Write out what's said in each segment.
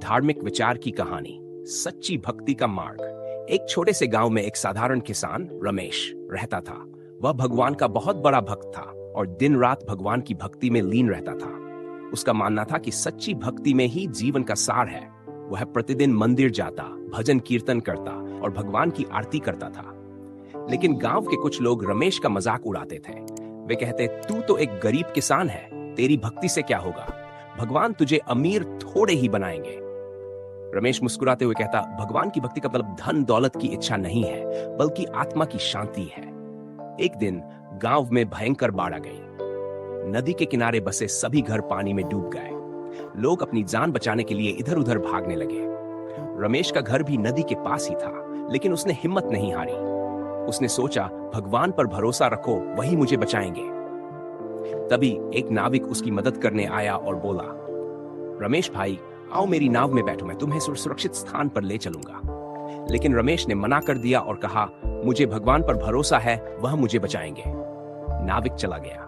धार्मिक विचार की कहानी, सच्ची भक्ति का मार्ग। एक छोटे से गांव में एक साधारण किसान रमेश रहता था। वह भगवान का बहुत बड़ा भक्त था और दिन रात भगवान की भक्ति में लीन रहता था। उसका मानना था कि सच्ची भक्ति में ही जीवन का सार है। वह प्रतिदिन मंदिर जाता, भजन कीर्तन करता और भगवान की आरती करता था। लेकिन गांव के कुछ लोग रमेश का मजाक उड़ाते थे। वे कहते, तू तो एक गरीब किसान है, तेरी भक्ति से क्या होगा? भगवान तुझे अमीर थोड़े ही बनाएंगे। रमेश मुस्कुराते हुए कहता, भगवान की भक्ति का मतलब धन दौलत की इच्छा नहीं है, बल्कि आत्मा की शांति है। एक दिन गांव में भयंकर बाढ़ आ गई। नदी के किनारे बसे सभी घर पानी में डूब गए। लोग अपनी जान बचाने के लिए इधर उधर भागने लगे। रमेश का घर भी नदी के पास ही था, लेकिन उसने हिम्मत नहीं हारी। उसने सोचा, भगवान पर भरोसा रखो, वही मुझे बचाएंगे। तभी एक नाविक उसकी मदद करने आया और बोला, रमेश भाई, आओ मेरी नाव में बैठो, मैं तुम्हें सुरक्षित स्थान पर ले चलूंगा। लेकिन रमेश ने मना कर दिया और कहा, मुझे भगवान पर भरोसा है, वह मुझे बचाएंगे। नाविक चला गया।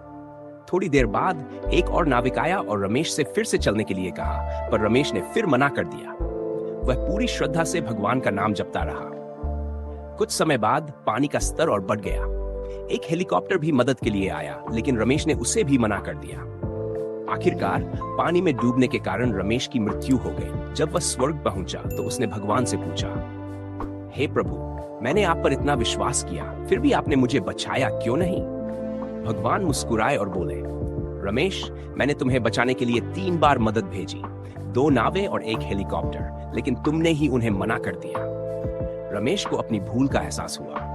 थोड़ी देर बाद एक और नाविक आया और रमेश से फिर से चलने के लिए कहा, पर रमेश ने फिर मना कर दिया। वह पूरी श्रद्धा से भगवान का नाम जपता रहा। कुछ समय बाद पानी का स्तर और बढ़ गया। एक हेलीकॉप्टर भी मदद के लिए आया, लेकिन रमेश ने उसे भी मना कर दिया। आखिरकार पानी में डूबने के कारण रमेश की मृत्यु हो गई। जब वह स्वर्ग पहुंचा तो उसने भगवान से पूछा, हे प्रभु, मैंने आप पर इतना विश्वास किया, फिर भी आपने मुझे बचाया क्यों नहीं? भगवान मुस्कुराए और बोले, रमेश, मैंने तुम्हें बचाने के लिए 3 बार मदद भेजी, 2 नावें और 1 हेलीकॉप्टर, लेकिन तुमने ही उन्हें मना कर दिया। रमेश को अपनी भूल का एहसास हुआ।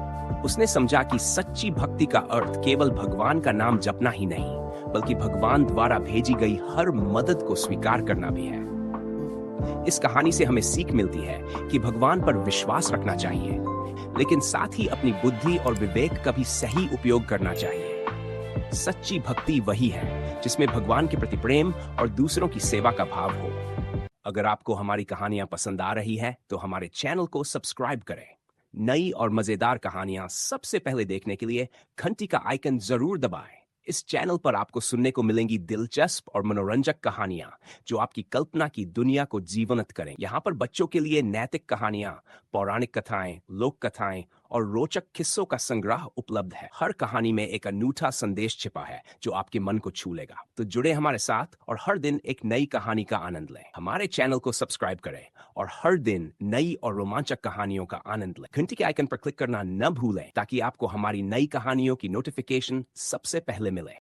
उसने समझा कि सच्ची भक्ति का अर्थ केवल भगवान का नाम जपना ही नहीं, बल्कि भगवान द्वारा भेजी गई हर मदद को स्वीकार करना भी है। इस कहानी से हमें सीख मिलती है कि भगवान पर विश्वास रखना चाहिए, लेकिन साथ ही अपनी बुद्धि और विवेक का भी सही उपयोग करना चाहिए। सच्ची भक्ति वही है जिसमें भगवान के प्रति प्रेम और दूसरों की सेवा का भाव हो। अगर आपको हमारी कहानियां पसंद आ रही है तो हमारे चैनल को सब्सक्राइब करें। नई और मजेदार कहानियां सबसे पहले देखने के लिए घंटी का आइकन जरूर दबाएं। इस चैनल पर आपको सुनने को मिलेंगी दिलचस्प और मनोरंजक कहानियां जो आपकी कल्पना की दुनिया को जीवंत करें। यहाँ पर बच्चों के लिए नैतिक कहानियां, पौराणिक कथाएं, लोक कथाएं और रोचक किस्सों का संग्रह उपलब्ध है। हर कहानी में एक अनूठा संदेश छिपा है जो आपके मन को छू लेगा। तो जुड़े हमारे साथ और हर दिन एक नई कहानी का आनंद लें। हमारे चैनल को सब्सक्राइब करें और हर दिन नई और रोमांचक कहानियों का आनंद लें। घंटी के आइकन पर क्लिक करना न भूलें ताकि आपको हमारी नई कहानियों की नोटिफिकेशन सबसे पहले मिले।